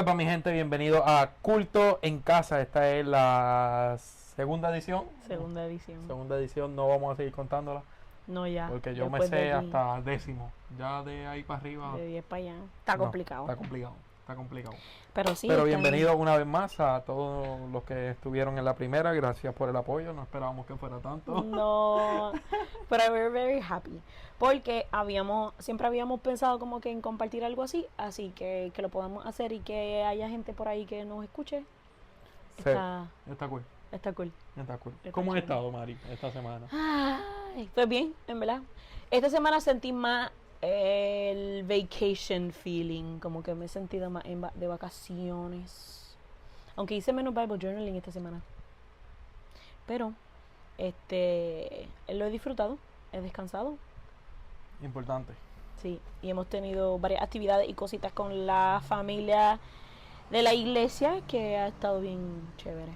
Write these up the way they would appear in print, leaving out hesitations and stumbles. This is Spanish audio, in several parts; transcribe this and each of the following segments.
Pues para mi gente, bienvenido a Culto en Casa. Esta es la segunda edición. Segunda edición. Segunda edición, no vamos a seguir contándola. No, ya. Porque yo me después sé de hasta décimo. Ya de ahí para arriba. De 10 para allá. Está no, complicado. Está complicado. Está complicado. Pero sí. Pero bienvenido una vez más a todos los que estuvieron en la primera. Gracias por el apoyo. No esperábamos que fuera tanto. No. Pero we're very happy. Porque siempre habíamos pensado como que en compartir algo así. Así que lo podamos hacer y que haya gente por ahí que nos escuche. Sí, está cool. Está cool. Está cool. Está ¿Cómo has chévere. estado, Mari, esta semana? Ay, pues bien, en verdad. Esta semana sentí más el vacation feeling, como que me he sentido más de vacaciones. Aunque hice menos Bible journaling esta semana. Pero, lo he disfrutado, he descansado. Importante. Sí, y hemos tenido varias actividades y cositas con la familia de la iglesia que ha estado bien chévere.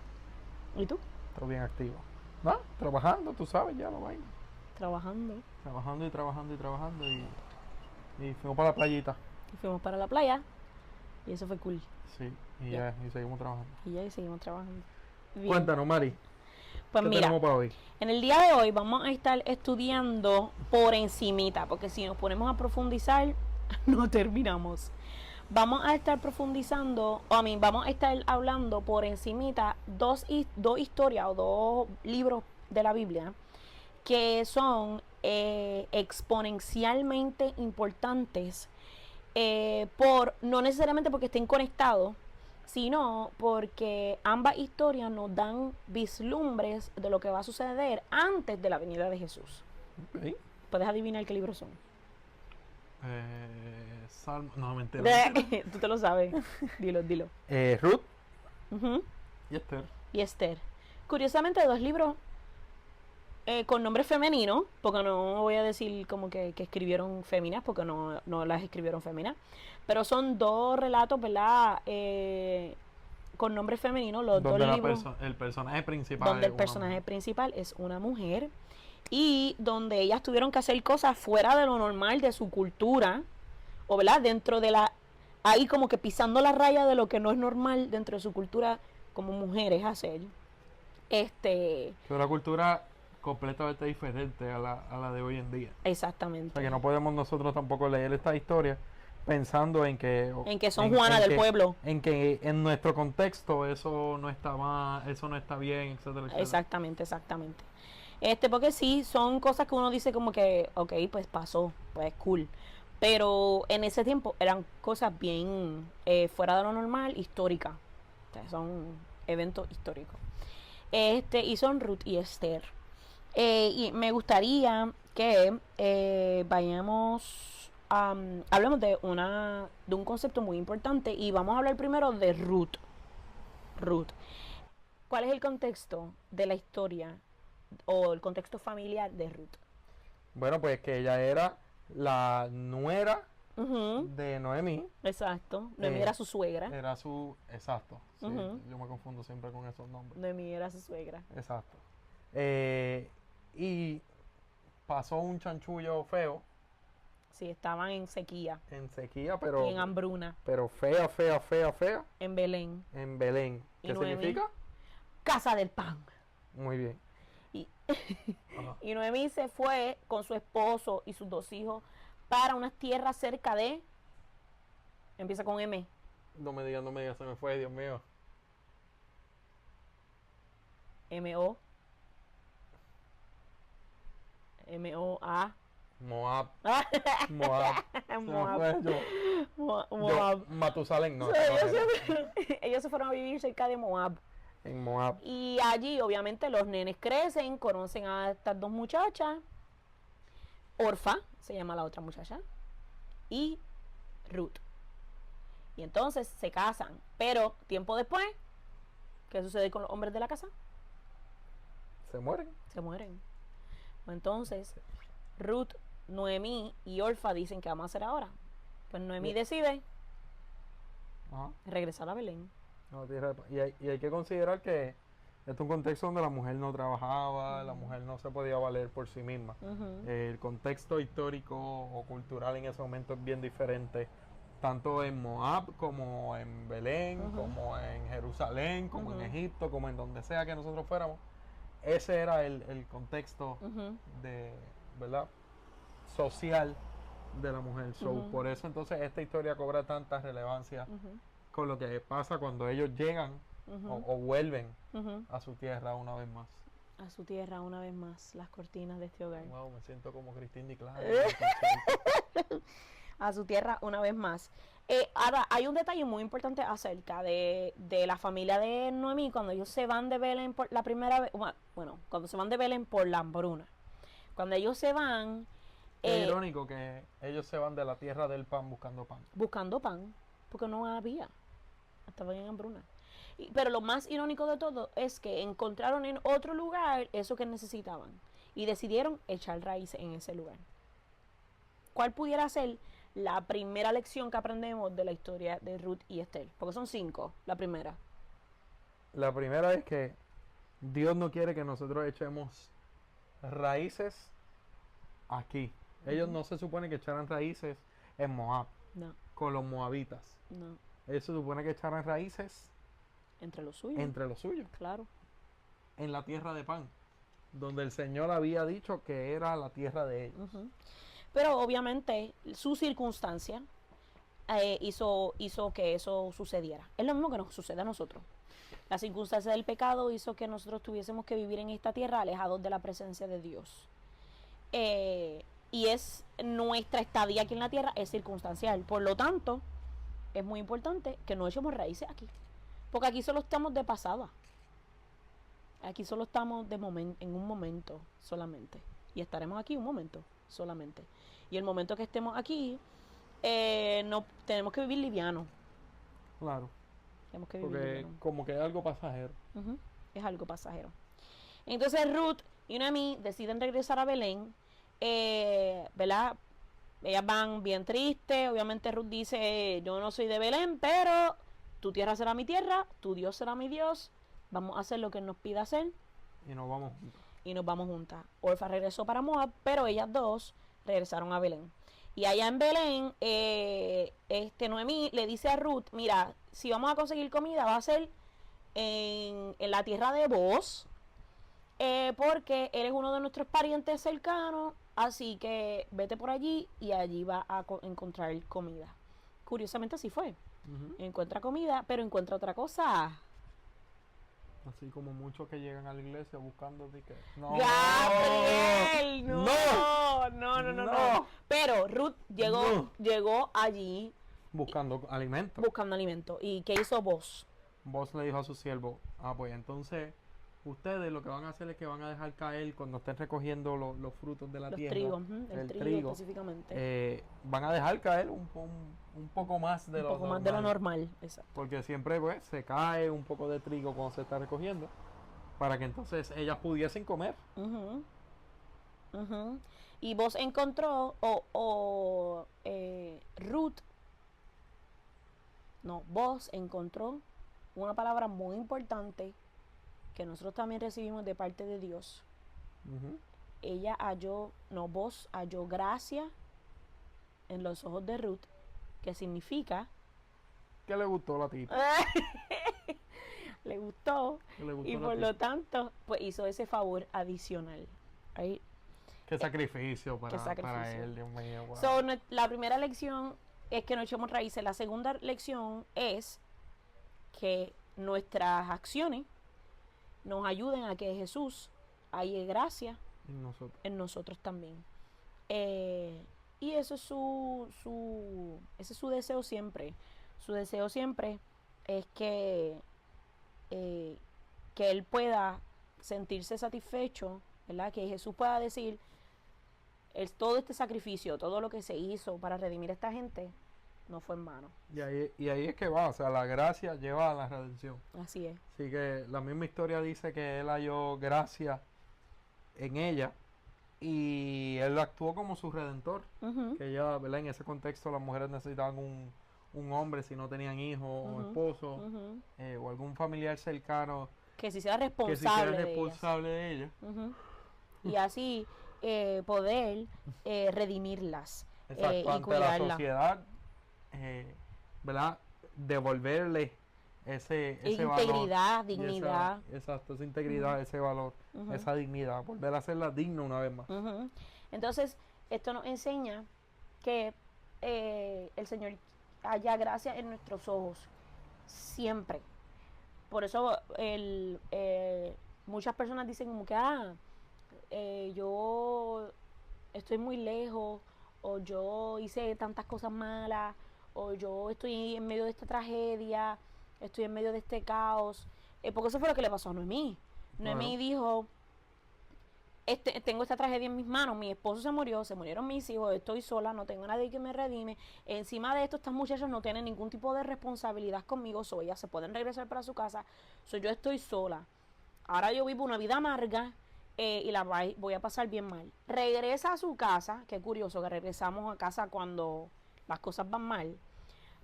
¿Y tú? Estoy bien activo. ¿No? Trabajando, tú sabes ya la vaina. Trabajando. Trabajando y fuimos para la playita. Y fuimos para la playa y eso fue cool. Sí, y Ya. y seguimos trabajando. Y seguimos trabajando. Bien. Cuéntanos, Mari, Pues ¿qué mira, tenemos para hoy? en el día de hoy vamos a estar estudiando por encimita, porque si nos ponemos a profundizar, no terminamos. Vamos a estar profundizando, vamos a estar hablando por encimita dos historias o dos libros de la Biblia que son exponencialmente importantes, no necesariamente porque estén conectados, sino porque ambas historias nos dan vislumbres de lo que va a suceder antes de la venida de Jesús. Okay. ¿Puedes adivinar qué libros son? Salmo, no, mentira. Tú te lo sabes. Dilo. Ruth Uh-huh. y Esther. Y Esther. Curiosamente, dos libros con nombres femeninos, porque no voy a decir como que escribieron féminas, porque no las escribieron féminas, pero son dos relatos, ¿verdad? Con nombres femeninos, los Donde dos libros. el personaje principal. Donde el personaje principal es una mujer y donde ellas tuvieron que hacer cosas fuera de lo normal de su cultura, o ¿verdad? Dentro de ahí como que pisando la raya de lo que no es normal dentro de su cultura como mujeres hacer. Pero la cultura completamente diferente a la de hoy en día. Exactamente. O sea que no podemos nosotros tampoco leer esta historia pensando en que son Juana del pueblo. En que en nuestro contexto eso no está mal, eso no está bien, etcétera. Exactamente. Porque sí, son cosas que uno dice como que, ok, pues pasó, pues cool. Pero en ese tiempo eran cosas bien fuera de lo normal, históricas. O sea, son eventos históricos. Y son Ruth y Esther. Y me gustaría que hablemos de un concepto muy importante y vamos a hablar primero de Ruth. ¿Cuál es el contexto de la historia o el contexto familiar de Ruth? Bueno, pues que ella era la nuera Uh-huh. de Noemí. Exacto. Noemí era su suegra. Exacto. Sí, Uh-huh. yo me confundo siempre con esos nombres. Noemí era su suegra. Exacto. Y pasó un chanchullo feo. Sí, estaban en sequía. En sequía, pero. Y en hambruna. Pero fea. En Belén. En Belén. ¿Qué significa? Casa del pan. Muy bien. Y Noemí se fue con su esposo y sus dos hijos para unas tierras cerca de. Empieza con M. No me digas, se me fue, Dios mío. M-O. M-O-A. Moab. Moab. Matusalén, no. Ellos se fueron a vivir cerca de Moab. En Moab. Y allí, obviamente, los nenes crecen, conocen a estas dos muchachas. Orfa, se llama la otra muchacha. Y Ruth. Y entonces se casan. Pero, tiempo después, ¿qué sucede con los hombres de la casa? Se mueren. Entonces, Ruth, Noemí y Orfa dicen que vamos a hacer ahora. Pues Noemí decide regresar a Belén. Y hay que considerar que este es un contexto donde la mujer no trabajaba, la mujer no se podía valer por sí misma. El contexto histórico o cultural en ese momento es bien diferente tanto en Moab como en Belén, Ujú. como en Jerusalén, como en Ujú. Egipto, como en donde sea que nosotros fuéramos. Ese era el contexto Ujú. de, ¿verdad? Social de la mujer. So, Ujú. por eso entonces esta historia cobra tanta relevancia Ujú. con lo que pasa cuando ellos llegan Ujú. o vuelven Ujú. a su tierra una vez más. A su tierra una vez más, las cortinas de este hogar. Wow, me siento como Cristina y Clara. A su tierra una vez más. Ahora, hay un detalle muy importante acerca de la familia de Noemí cuando ellos se van de Belén por la primera vez. Bueno, cuando se van de Belén por la hambruna. Cuando ellos se van Qué irónico que ellos se van de la tierra del pan buscando pan. buscando pan, porque no había. Estaban en hambruna. Pero lo más irónico de todo es que encontraron en otro lugar eso que necesitaban y decidieron echar raíces en ese lugar. ¿Cuál pudiera ser la primera lección que aprendemos de la historia de Ruth y Esther? Porque son 5, la primera. La primera es que Dios no quiere que nosotros echemos raíces aquí. Ellos no se supone que echaran raíces en Moab, No, con los moabitas. no, Ellos se supone que echaran raíces entre los suyos. entre los suyos, Claro. en la tierra de pan, donde el Señor había dicho que era la tierra de ellos. Ujú. Pero obviamente su circunstancia hizo que eso sucediera. Es lo mismo que nos sucede a nosotros. La circunstancia del pecado hizo que nosotros tuviésemos que vivir en esta tierra alejados de la presencia de Dios. Y es nuestra estadía aquí en la tierra es circunstancial. Por lo tanto, es muy importante que no echemos raíces aquí. Porque aquí solo estamos de pasada. Aquí solo estamos en un momento solamente. Y estaremos aquí un momento solamente. Y el momento que estemos aquí, no tenemos que vivir liviano. Claro, Tenemos que vivir porque liviano. como que es algo pasajero. Ujú. Es algo pasajero. Entonces Ruth y Noemí deciden regresar a Belén. ¿Verdad? Ellas van bien tristes. Obviamente Ruth dice, yo no soy de Belén, pero tu tierra será mi tierra, tu Dios será mi Dios. Vamos a hacer lo que Él nos pida hacer Y nos vamos juntos. y nos vamos juntas. Orfa regresó para Moab, pero ellas dos regresaron a Belén. Y allá en Belén, Noemí le dice a Ruth, mira, si vamos a conseguir comida va a ser en la tierra de Boaz, porque eres uno de nuestros parientes cercanos, así que vete por allí y allí va a encontrar comida. Curiosamente así fue. Ujú. Encuentra comida, pero encuentra otra cosa. Así como muchos que llegan a la iglesia buscando de que no, Gabriel, no, no, no, no, no, no. no. Pero Ruth No. llegó allí buscando alimento. buscando alimento. ¿Y qué hizo vos? Vos le dijo a su siervo, pues entonces ustedes lo que van a hacer es que van a dejar caer cuando estén recogiendo los frutos de la Los tierra, trigos, el trigo específicamente. van a dejar caer un poco más de Un lo poco más normal, de lo normal, exacto. porque siempre pues se cae un poco de trigo cuando se está recogiendo, para que entonces ellas pudiesen comer. Ujú, ujú. Y vos encontró, Ruth, no, vos encontró una palabra muy importante que nosotros también recibimos de parte de Dios. Ujú. Vos halló gracia en los ojos de Ruth, que significa ¿Qué le gustó la tipa? le gustó ¿Qué le gustó y la por tipa? lo tanto pues hizo ese favor adicional. Right? Qué sacrificio para sacrificio. él, Dios mío. Wow. So, la primera lección es que no echemos raíces. La segunda lección es que nuestras acciones nos ayuden a que Jesús halle gracia Y nosotros. en nosotros también. Y eso es ese es su deseo siempre. Su deseo siempre es que Él pueda sentirse satisfecho, ¿verdad? Que Jesús pueda decir, todo este sacrificio, todo lo que se hizo para redimir a esta gente, no fue en vano. Y ahí es que va, o sea, la gracia lleva a la redención. Así es. Así que la misma historia dice que él halló gracia en ella y él actuó como su redentor. Ujú, Que ella, ¿verdad? En ese contexto las mujeres necesitaban un hombre si no tenían hijos o Ujú, esposo ujú. o algún familiar cercano Que se hiciera que se responsable hiciera de ellas. responsable de ella. Ujú. Y así poder redimirlas Exacto, y ante la cuidarlas. sociedad ¿verdad? Devolverle ese Integridad, valor. dignidad. Exacto, esa integridad, ese valor, Ujú. esa dignidad, volver a hacerla digna una vez más. Ujú. Entonces, esto nos enseña que el Señor haya gracia en nuestros ojos, siempre. Por eso muchas personas dicen como que, yo estoy muy lejos, o yo hice tantas cosas malas, o yo estoy en medio de esta tragedia, estoy en medio de este caos. Porque eso fue lo que le pasó a Noemí. Claro. Noemí dijo, tengo esta tragedia en mis manos, mi esposo se murió, se murieron mis hijos, estoy sola, no tengo nadie que me redime. Encima de esto, estas muchachas no tienen ningún tipo de responsabilidad conmigo, ellas se pueden regresar para su casa, yo estoy sola. Ahora yo vivo una vida amarga y la voy a pasar bien mal. Regresa a su casa, qué curioso que regresamos a casa cuando las cosas van mal,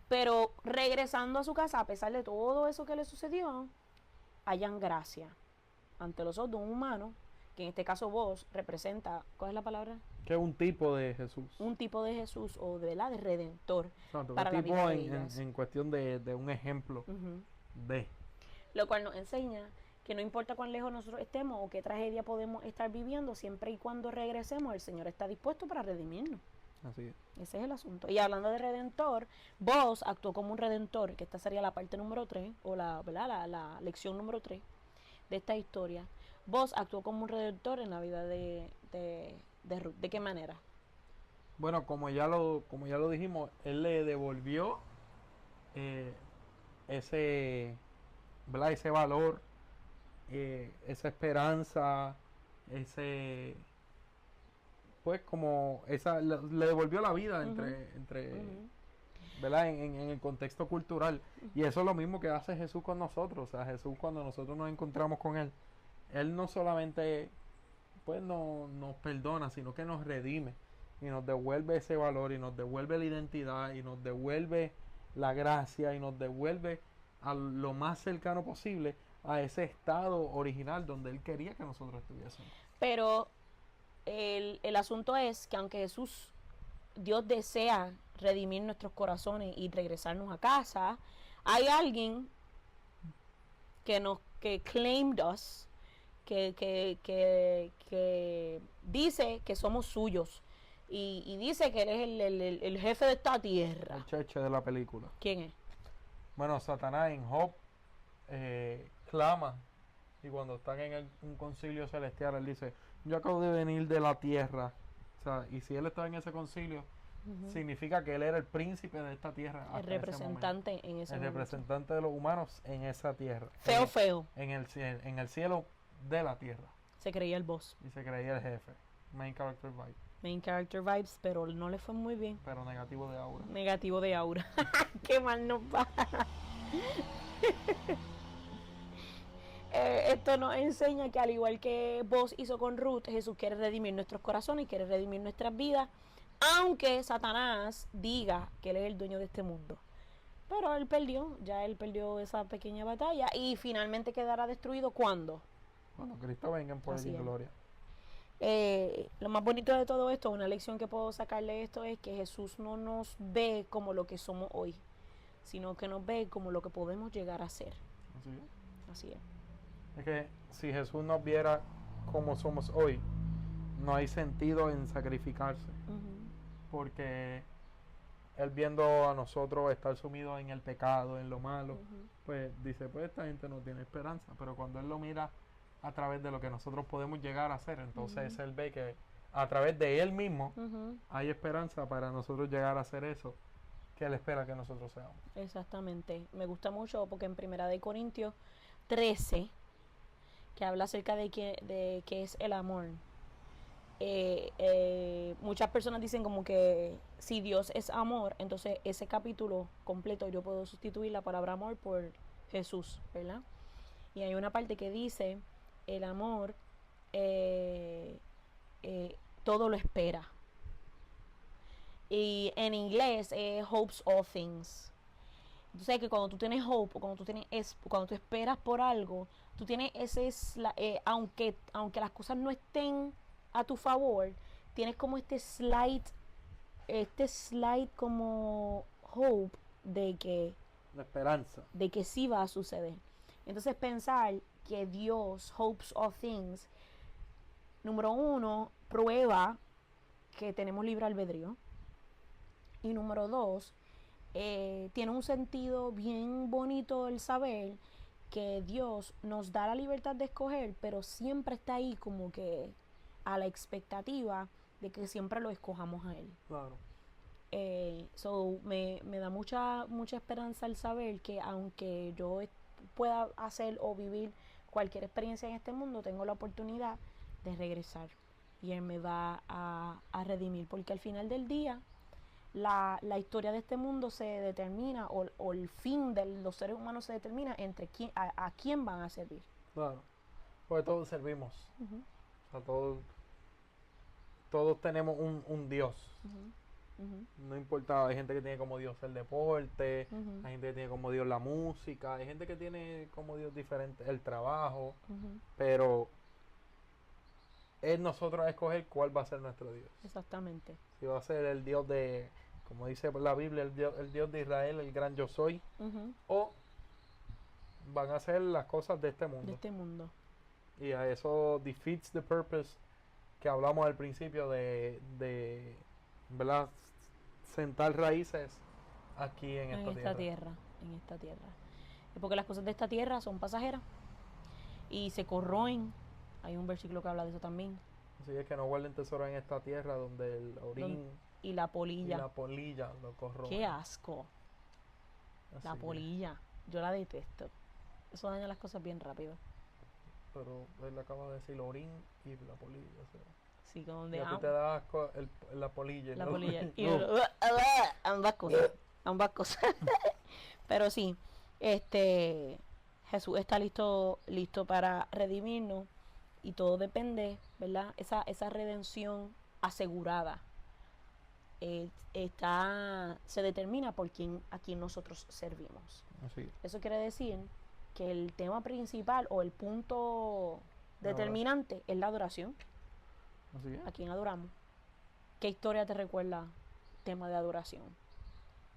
pero regresando a su casa, a pesar de todo eso que le sucedió, hayan gracia ante los ojos de un humano, que en este caso vos representa, ¿cuál es la palabra? Que es un tipo de Jesús. Un tipo de Jesús o de redentor. Exacto, para un la tipo vida de ellas. en cuestión de un ejemplo de. Lo cual nos enseña que no importa cuán lejos nosotros estemos o qué tragedia podemos estar viviendo, siempre y cuando regresemos, el Señor está dispuesto para redimirnos. Así es. Ese es el asunto. Y hablando de redentor, vos actuó como un redentor, que esta sería la parte número 3, o la lección número 3 de esta historia. Vos actuó como un redentor en la vida de Ruth. ¿De qué manera? Bueno, como ya lo dijimos, él le devolvió eh, ese, ¿verdad? Ese valor, esa esperanza, ese, pues como le devolvió la vida entre ¿verdad? En el contexto cultural. Y eso es lo mismo que hace Jesús con nosotros. O sea, Jesús, cuando nosotros nos encontramos con Él no solamente pues nos perdona, sino que nos redime y nos devuelve ese valor y nos devuelve la identidad y nos devuelve la gracia y nos devuelve a lo más cercano posible a ese estado original donde Él quería que nosotros estuviésemos. Pero el asunto es que aunque Dios desea redimir nuestros corazones y regresarnos a casa, hay alguien que claimed us, que dice que somos suyos y dice que Él es el jefe de esta tierra. El cheche de la película. ¿Quién es? Bueno, Satanás en Job clama, y cuando están en un concilio celestial, él dice, yo acabo de venir de la tierra. O sea, y si él está en ese concilio, significa que él era el príncipe de esta tierra. El representante en ese momento. El representante de los humanos en esa tierra. Feo. En el cielo de la tierra. Se creía el boss. Y se creía el jefe. Main character vibe. Main character vibes, pero no le fue muy bien. Pero negativo de aura. Negativo de aura. Qué mal nos va. Esto nos enseña que al igual que vos hizo con Ruth, Jesús quiere redimir nuestros corazones y quiere redimir nuestras vidas, aunque Satanás diga que él es el dueño de este mundo. Pero él perdió esa pequeña batalla y finalmente quedará destruido ¿cuándo? Cuando Cristo venga en poder y gloria. Lo más bonito de todo esto, una lección que puedo sacarle de esto es que Jesús no nos ve como lo que somos hoy, sino que nos ve como lo que podemos llegar a ser. Así es. Es que si Jesús nos viera como somos hoy, no hay sentido en sacrificarse. Porque Él viendo a nosotros estar sumidos en el pecado, en lo malo, pues dice, pues esta gente no tiene esperanza. Pero cuando Él lo mira a través de lo que nosotros podemos llegar a hacer, entonces Él ve que a través de Él mismo hay esperanza para nosotros llegar a hacer eso que Él espera que nosotros seamos. Exactamente. Me gusta mucho porque en 1 Corintios 13, que habla acerca de qué es el amor, muchas personas dicen como que si Dios es amor, entonces ese capítulo completo yo puedo sustituir la palabra amor por Jesús, ¿verdad? Y hay una parte que dice el amor todo lo espera, y en inglés hopes all things. Entonces que cuando tú tienes hope, cuando tú esperas por algo, tú tienes aunque las cosas no estén a tu favor, tienes como este slight como hope La esperanza. de que sí va a suceder. Entonces pensar que Dios hopes all things, número uno, prueba que tenemos libre albedrío. Y número dos, tiene un sentido bien bonito el saber que Dios nos da la libertad de escoger, pero siempre está ahí como que a la expectativa de que siempre lo escojamos a Él. Claro. Me da mucha esperanza el saber que aunque yo pueda hacer o vivir cualquier experiencia en este mundo, tengo la oportunidad de regresar y Él me va a redimir, porque al final del día la historia de este mundo se determina o el fin de los seres humanos se determina entre a quién van a servir. Claro. Porque todos servimos. Uh-huh. O sea, todos tenemos un Dios. Uh-huh. Uh-huh. No importa, hay gente que tiene como Dios el deporte, Uh-huh. hay gente que tiene como Dios la música, hay gente que tiene como Dios diferente el trabajo, Uh-huh. pero es nosotros escoger cuál va a ser nuestro Dios. Exactamente. Si va a ser el Dios de, como dice la Biblia, el Dios de Israel, el gran yo soy, Uh-huh. o van a ser las cosas de este mundo. De este mundo. Y a eso defeats the purpose que hablamos al principio de ¿verdad? Sentar raíces aquí en esta tierra. En esta tierra. Es porque las cosas de esta tierra son pasajeras y se corroen. Hay un versículo que habla de eso también. Así es que no guarden tesoro en esta tierra donde el orín Y la y polilla. la polilla lo corrompen. Qué asco. Así La que, polilla. Yo la detesto. Eso daña las cosas bien rápido. pero él acaba de decir orín y la polilla. O sea, Sí, como y de a ti te da asco la polilla. la ¿no? polilla. Y No. ambas cosas. Ambas cosas. Pero sí, Jesús está listo para redimirnos y todo depende, ¿verdad? Esa redención asegurada se determina por a quien nosotros servimos. Así. Eso quiere decir que el tema principal o el punto determinante es la adoración. Así es. ¿A quién adoramos? ¿Qué historia te recuerda tema de adoración?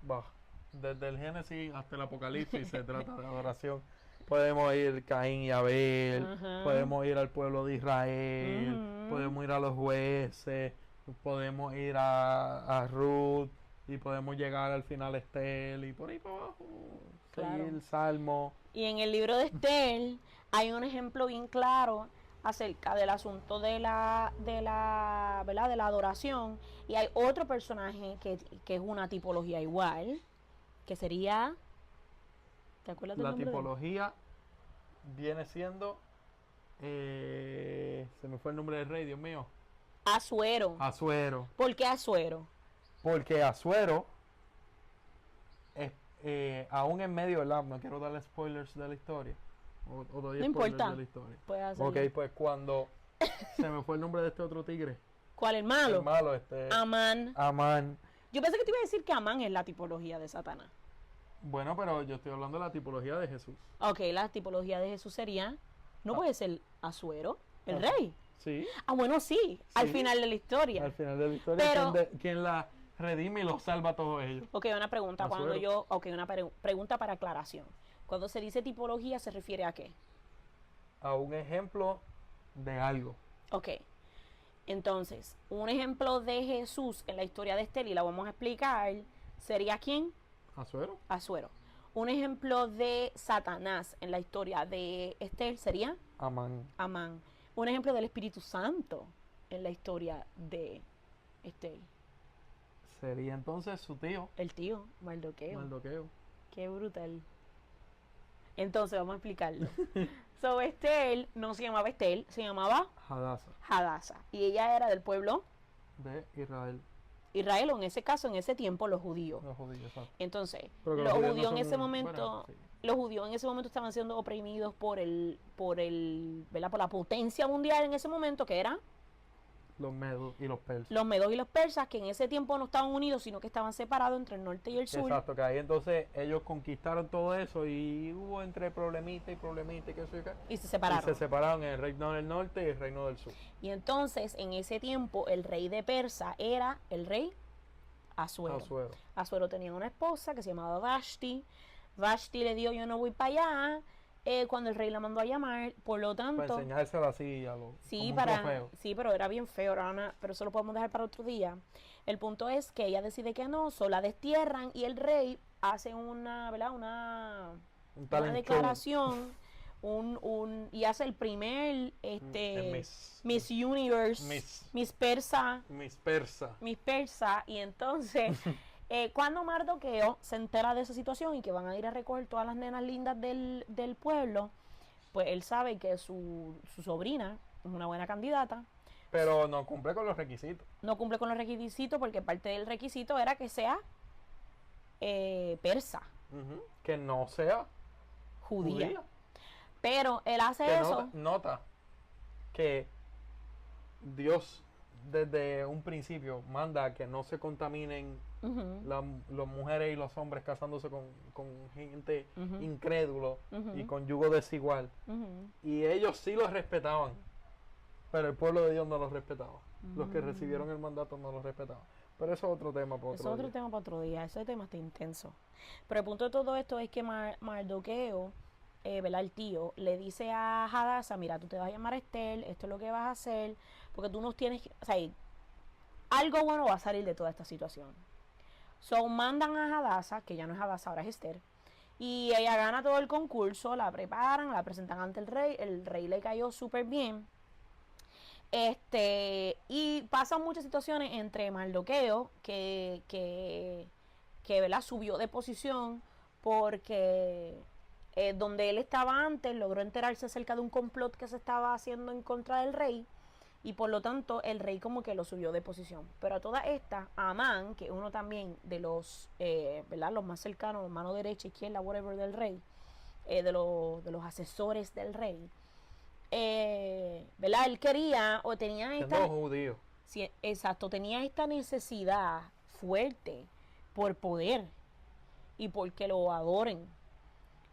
Va. Desde el Génesis hasta el Apocalipsis se trata de adoración. Podemos ir Caín y Abel, Ajá. podemos ir al pueblo de Israel, Ujú. podemos ir a los jueces, podemos ir a Ruth y podemos llegar al final a Estel y por ahí para abajo. Claro. Seguir el Salmo. Y en el libro de Estel hay un ejemplo bien claro acerca del asunto ¿verdad? De la adoración. Y hay otro personaje que es una tipología igual, que sería... ¿Te acuerdas del La nombre de él? tipología viene siendo... se me fue el nombre del rey, Dios mío. Asuero. Asuero. ¿Por qué Asuero? Porque Asuero, aún en medio, ¿verdad? No quiero darle spoilers de la historia. O doy No spoilers importa. de la historia. Puedes hacerlo. Ok, pues cuando se me fue el nombre de este otro tigre. ¿Cuál, el malo? El malo, Amán. Amán. Yo pensé que te iba a decir que Amán es la tipología de Satanás. Bueno, pero yo estoy hablando de la tipología de Jesús. Ok, la tipología de Jesús sería... ¿No puede ser Asuero, el Ah. rey? Sí, Ah, bueno, sí, al Sí. final de la historia. al final de la historia, Pero- quien la redime y los salva a todos ellos. Ok, una pregunta. Asuero. Pregunta para aclaración. Cuando se dice tipología, ¿se refiere a qué? A un ejemplo de algo. Ok. Entonces, un ejemplo de Jesús en la historia de Estel, y la vamos a explicar, ¿sería quién? Asuero. Asuero. Un ejemplo de Satanás en la historia de Estel sería Amán. Amán. Un ejemplo del Espíritu Santo en la historia de Estel. Sería entonces su tío, El tío, Mardoqueo. Mardoqueo. Qué brutal. Entonces, vamos a explicarlo. So, Estel no se llamaba Estel, se llamaba Hadassah, Hadasa. Y ella era del pueblo de Israel. Israel, o en ese caso, en ese tiempo, los judíos. Los judíos, exacto. Entonces, Pero que los judíos judíos no en ese son- momento, bueno, sí. los judíos en ese momento estaban siendo oprimidos ¿verdad? Por la potencia mundial en ese momento, que eran Los medos y los persas. los medos y los persas, que en ese tiempo no estaban unidos, sino que estaban separados entre el norte y el sur. Exacto, que ahí entonces ellos conquistaron todo eso y hubo entre problemita y problemita y qué sé yo qué. Y se Y separaron. se separaron el reino del norte y el reino del sur. Y entonces, en ese tiempo, el rey de Persa era el rey Asuero. Asuero. Asuero tenía una esposa que se llamaba Vashti. Vashti le dio, yo no voy para allá, cuando el rey la mandó a llamar, por lo Para tanto... enseñárselo así Sí, como un trofeo. sí, pero era bien feo, pero eso lo podemos dejar para otro día. El punto es que ella decide que no, la destierran y el rey hace una, ¿verdad? Un Una talent show. declaración, y hace el primer, Miss Universe, Miss Persa, Miss Persa. Miss Persa, y entonces, cuando Mardoqueo se entera de esa situación y que van a ir a recoger todas las nenas lindas del pueblo, pues él sabe que su sobrina es una buena candidata. Pero no cumple con los requisitos. No cumple con los requisitos porque parte del requisito era que sea persa, Que no sea judía. Pero él hace que eso. nota que Dios desde un principio manda que no se contaminen las mujeres y los hombres casándose con gente incrédulo y con yugo desigual. Y ellos sí los respetaban, pero el pueblo de Dios no los respetaba. Los que recibieron el mandato no los respetaban. Pero eso es otro tema para otro Eso es otro día. tema para otro día. Ese tema está intenso. Pero el punto de todo esto es que Mardoqueo, ¿verdad? El tío, le dice a Hadassah, mira, tú te vas a llamar Esther, esto es lo que vas a hacer, porque tú nos tienes que... O sea, algo bueno va a salir de toda esta situación. So, mandan a Hadassah, que ya no es Hadassah, ahora es Esther, y ella gana todo el concurso, la preparan, la presentan ante el rey le cayó súper bien. Y pasan muchas situaciones entre Mardoqueo, que ¿verdad? Subió de posición porque donde él estaba antes logró enterarse acerca de un complot que se estaba haciendo en contra del rey y por lo tanto el rey como que lo subió de posición. Pero a toda esta, Amán, que es uno también de los, ¿verdad? Los más cercanos, mano derecha, izquierda, whatever del rey, de los asesores del rey, ¿verdad? Él quería o tenía Siendo judío. Sí, exacto, tenía esta necesidad fuerte por poder y porque lo adoren.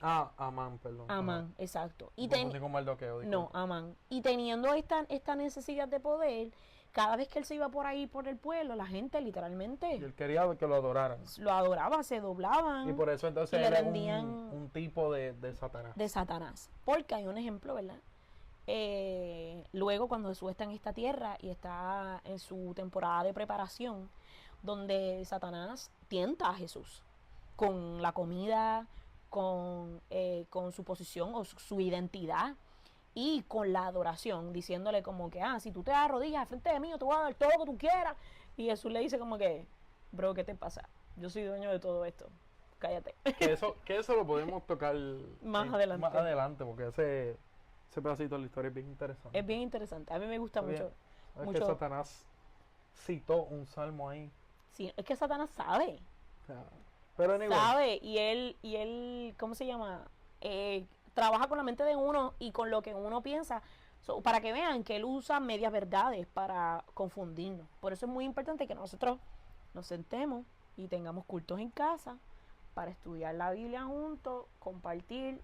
Amán, perdón. Amán, exacto. Y con Mardoqueo, no, Amán. Y teniendo esta necesidad de poder, cada vez que él se iba por ahí por el pueblo, la gente literalmente Y él quería que lo adoraran. lo adoraba, se doblaban. Y por eso entonces le él rendían es un tipo de Satanás. de Satanás. Porque hay un ejemplo, ¿verdad? Luego cuando Jesús está en esta tierra y está en su temporada de preparación, donde Satanás tienta a Jesús con la comida, con su posición o su identidad y con la adoración, diciéndole como que, si tú te arrodillas al frente de mí, yo te voy a dar todo lo que tú quieras. Y Jesús le dice como que, bro, ¿qué te pasa? Yo soy dueño de todo esto. Cállate. Que eso lo podemos tocar Más adelante, porque ese pedacito de la historia es bien interesante. Es bien interesante. A mí me gusta mucho. Es que Satanás citó un salmo ahí. Sí, es que Satanás sabe. O sea, pero anyway. Sabe, y él, ¿cómo se llama? Trabaja con la mente de uno y con lo que uno piensa. Para que vean que él usa medias verdades para confundirnos. Por eso es muy importante que nosotros nos sentemos y tengamos cultos en casa para estudiar la Biblia juntos, compartir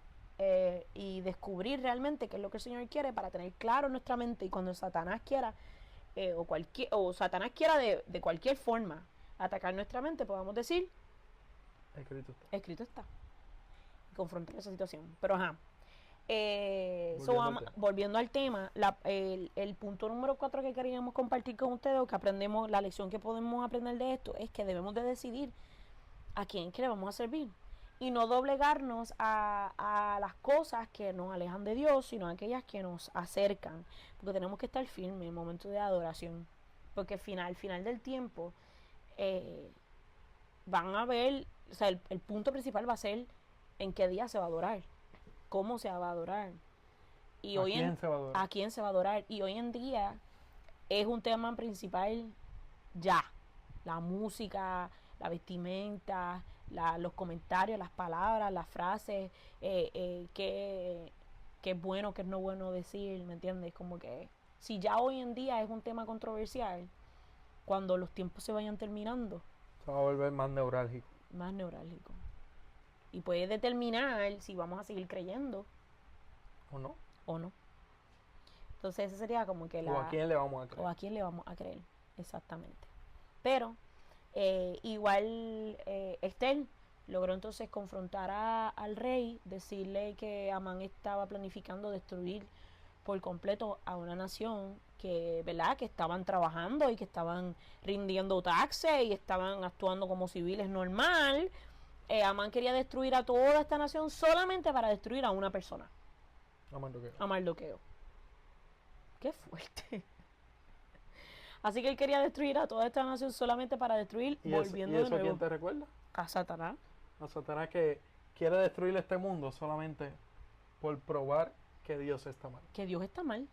y descubrir realmente qué es lo que el Señor quiere para tener claro en nuestra mente. Y cuando Satanás quiera o Satanás quiera de cualquier forma atacar nuestra mente, podamos decir escrito está, y confrontar esa situación. Pero volviendo al tema, el punto número 4 que queríamos compartir con ustedes, o que aprendemos, la lección que podemos aprender de esto, es que debemos de decidir a quién que le vamos a servir y no doblegarnos a las cosas que nos alejan de Dios, sino a aquellas que nos acercan, porque tenemos que estar firmes en momentos de adoración, porque al final del tiempo van a ver, o sea, el punto principal va a ser en qué día se va a adorar, cómo se va a adorar y ¿A quién se va a adorar? a quién se va a adorar. Y hoy en día es un tema principal ya, la música, la vestimenta, los comentarios, las palabras, las frases, qué es bueno, qué es no bueno decir, ¿me entiendes? Como que si ya hoy en día es un tema controversial, cuando los tiempos se vayan terminando, se va a volver más neurálgico. Más neurálgico. Y puede determinar si vamos a seguir creyendo. ¿O no? O no. Entonces ese sería como que ¿O a quién le vamos a creer? O a quién le vamos a creer, exactamente. Pero Igual Esther logró entonces confrontar al rey, decirle que Amán estaba planificando destruir por completo a una nación que, ¿verdad?, que estaban trabajando y que estaban rindiendo taxes y estaban actuando como civiles normal. Amán quería destruir a toda esta nación solamente para destruir a una persona, a Mardoqueo. Qué fuerte. Así que él quería destruir a toda esta nación solamente para destruir, volviendo ¿Y eso de a quién nuevo te recuerda? a Satanás. A Satanás, que quiere destruir este mundo solamente por probar que Dios está mal. Que Dios está mal.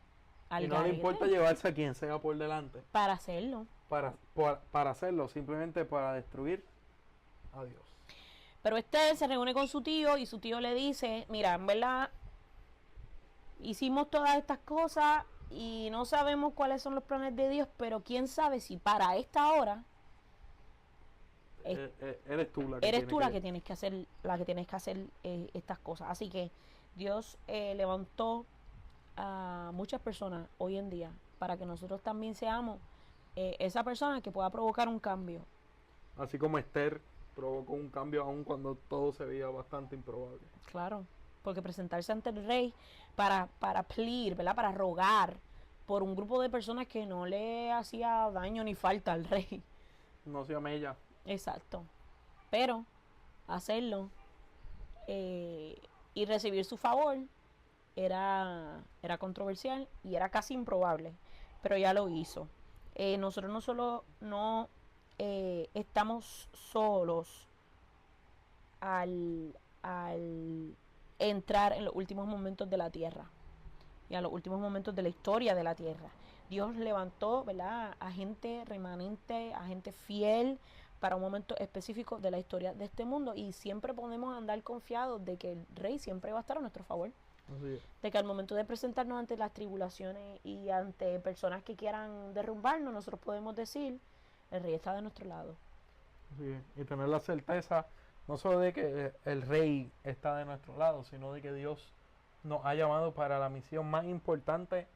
Y no le importa llevarse a quien sea por delante Para hacerlo. para hacerlo, simplemente para destruir a Dios. Pero se reúne con su tío y su tío le dice, mira, en verdad hicimos todas estas cosas y no sabemos cuáles son los planes de Dios, pero quién sabe si para esta hora eres tú la que tienes que hacer, estas cosas. Así que Dios levantó a muchas personas hoy en día para que nosotros también seamos esa persona que pueda provocar un cambio. Así como Esther provocó un cambio aún cuando todo se veía bastante improbable. Claro, porque presentarse ante el rey para plead, ¿verdad?, para rogar por un grupo de personas que no le hacía daño ni falta al rey. No se llama ella. Exacto. Pero hacerlo y recibir su favor era controversial y era casi improbable, pero ya lo hizo. Nosotros no solo no estamos solos al entrar en los últimos momentos de la tierra y a los últimos momentos de la historia de la tierra. Dios levantó, ¿verdad?, a gente remanente, a gente fiel para un momento específico de la historia de este mundo, y siempre podemos andar confiados de que el rey siempre va a estar a nuestro favor. Así es. De que al momento de presentarnos ante las tribulaciones y ante personas que quieran derrumbarnos, nosotros podemos decir, el rey está de nuestro lado. Así es. Y tener la certeza no solo de que el rey está de nuestro lado, sino de que Dios nos ha llamado para la misión más importante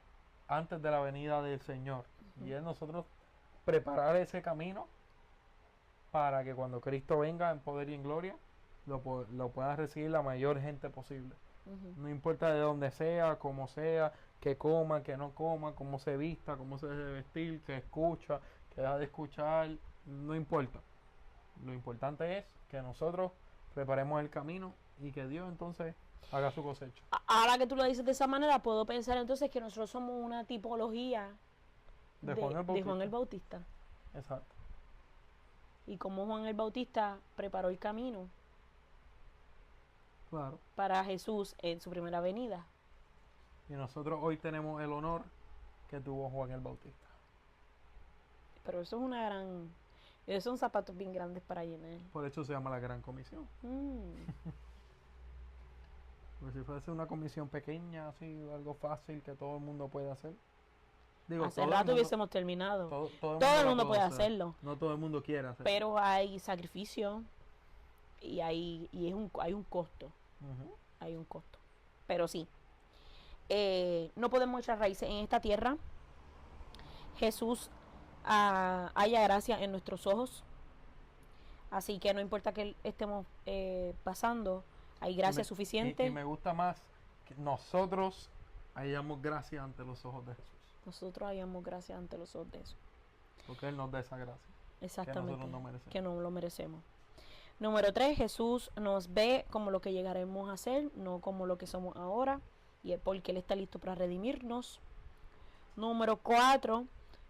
antes de la venida del Señor. Y es nosotros preparar ese camino para que cuando Cristo venga en poder y en gloria, lo pueda recibir la mayor gente posible. No importa de dónde sea, cómo sea, que coma, que no coma, cómo se vista, cómo se debe vestir, que escucha, que deja de escuchar, no importa. Lo importante es que nosotros preparemos el camino y que Dios entonces haga su cosecha. Ahora que tú lo dices de esa manera, puedo pensar entonces que nosotros somos una tipología de Juan el Bautista. Exacto. Y como Juan el Bautista preparó el camino, claro, para Jesús en su primera venida. Y nosotros hoy tenemos el honor que tuvo Juan el Bautista. Pero eso es esos son zapatos bien grandes para llenar. Por eso se llama la Gran Comisión. Porque si fuese una comisión pequeña, así, algo fácil que todo el mundo puede hacer. Digo, hace rato hubiésemos terminado. Todo el mundo puede hacerlo. No todo el mundo quiere hacerlo. Pero hay sacrificio y hay un costo. Hay un costo. Pero sí, no podemos echar raíces en esta tierra. Jesús haya gracia en nuestros ojos. Así que no importa que estemos pasando, hay gracia suficiente. Y me gusta más que nosotros hayamos gracia ante los ojos de Jesús. Nosotros hayamos gracia ante los ojos de Jesús. Porque Él nos da esa gracia. Exactamente. Que nosotros no merecemos. Que no lo merecemos. Número 3, Jesús nos ve como lo que llegaremos a ser, no como lo que somos ahora, y es porque Él está listo para redimirnos. Número 4,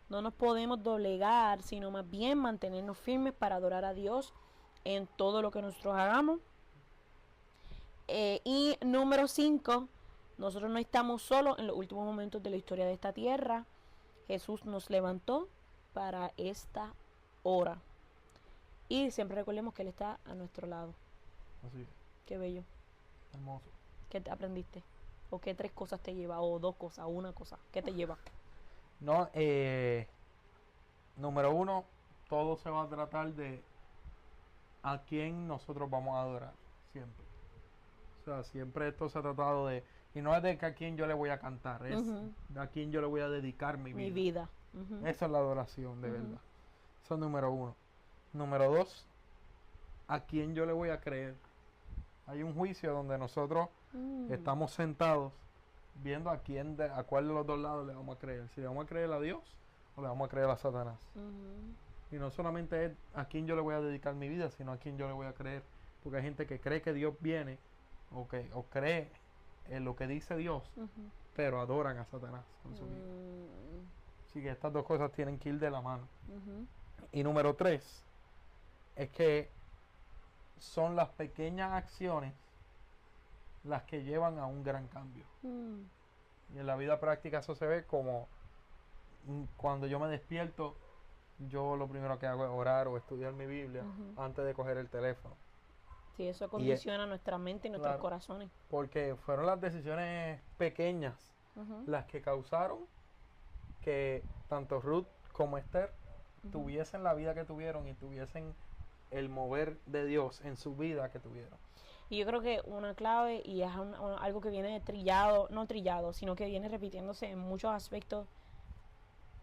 no nos podemos doblegar, sino más bien mantenernos firmes para adorar a Dios en todo lo que nosotros hagamos. Y número 5, nosotros no estamos solos en los últimos momentos de la historia de esta tierra. Jesús nos levantó para esta hora. Y siempre recordemos que Él está a nuestro lado. Así es. Qué bello. Hermoso. ¿Qué te aprendiste? ¿O qué 3 cosas te lleva? ¿O 2 cosas? ¿O 1 cosa? ¿Qué te lleva? No, número 1, todo se va a tratar de a quién nosotros vamos a adorar. Siempre. O sea, siempre esto se ha tratado de... Y no es de que a quién yo le voy a cantar, es de a quién yo le voy a dedicar mi vida. Mi vida. Esa es la adoración, de verdad. Eso es número 1. Número 2, ¿a quién yo le voy a creer? Hay un juicio donde nosotros estamos sentados viendo a cuál de los dos lados le vamos a creer. Si le vamos a creer a Dios o le vamos a creer a Satanás. Y no solamente es a quién yo le voy a dedicar mi vida, sino a quién yo le voy a creer. Porque hay gente que cree que Dios viene o cree en lo que dice Dios, pero adoran a Satanás con su vida. Así que estas dos cosas tienen que ir de la mano. Y número 3 es que son las pequeñas acciones las que llevan a un gran cambio. Y en la vida práctica eso se ve como cuando yo me despierto, yo lo primero que hago es orar o estudiar mi Biblia antes de coger el teléfono. Sí, eso condiciona nuestra mente y nuestros corazones. Porque fueron las decisiones pequeñas las que causaron que tanto Ruth como Esther tuviesen la vida que tuvieron y tuviesen el mover de Dios en su vida que tuvieron. Y yo creo que una clave, y es algo que viene trillado, no trillado, sino que viene repitiéndose en muchos aspectos,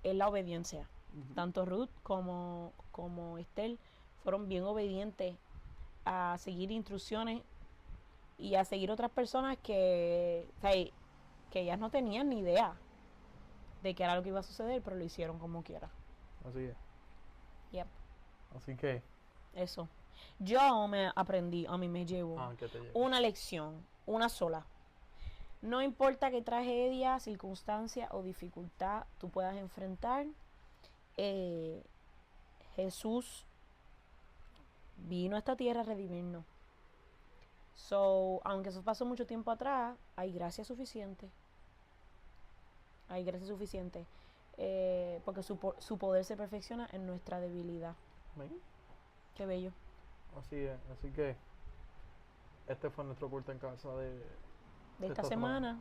es la obediencia. Tanto Ruth como Esther fueron bien obedientes a seguir instrucciones y a seguir otras personas que ellas no tenían ni idea de qué era lo que iba a suceder, pero lo hicieron como quiera. Así es. Yep. Así que eso. Yo me aprendí, a mí me llevo una lección, una sola. No importa qué tragedia, circunstancia o dificultad tú puedas enfrentar, Jesús vino a esta tierra a redimirnos. So, aunque eso pasó mucho tiempo atrás, hay gracia suficiente. Hay gracia suficiente. Porque su poder se perfecciona en nuestra debilidad. ¿Ven? Qué bello. Así es. Así que este fue nuestro culto en casa de esta semana.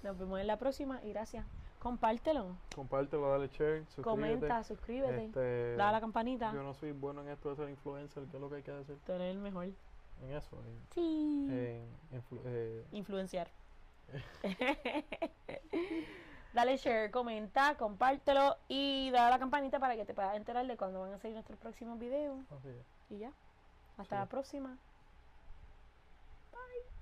Nos vemos en la próxima y gracias. Compártelo. Compártelo, dale share, suscríbete. Comenta, suscríbete. Dale a la campanita. Yo no soy bueno en esto de ser influencer, ¿qué es lo que hay que hacer? Tú eres el mejor. En eso. Sí. Influenciar. Dale share, comenta, compártelo y dale a la campanita para que te puedas enterar de cuando van a salir nuestros próximos videos. Así es. Y ya. Hasta la próxima. Bye.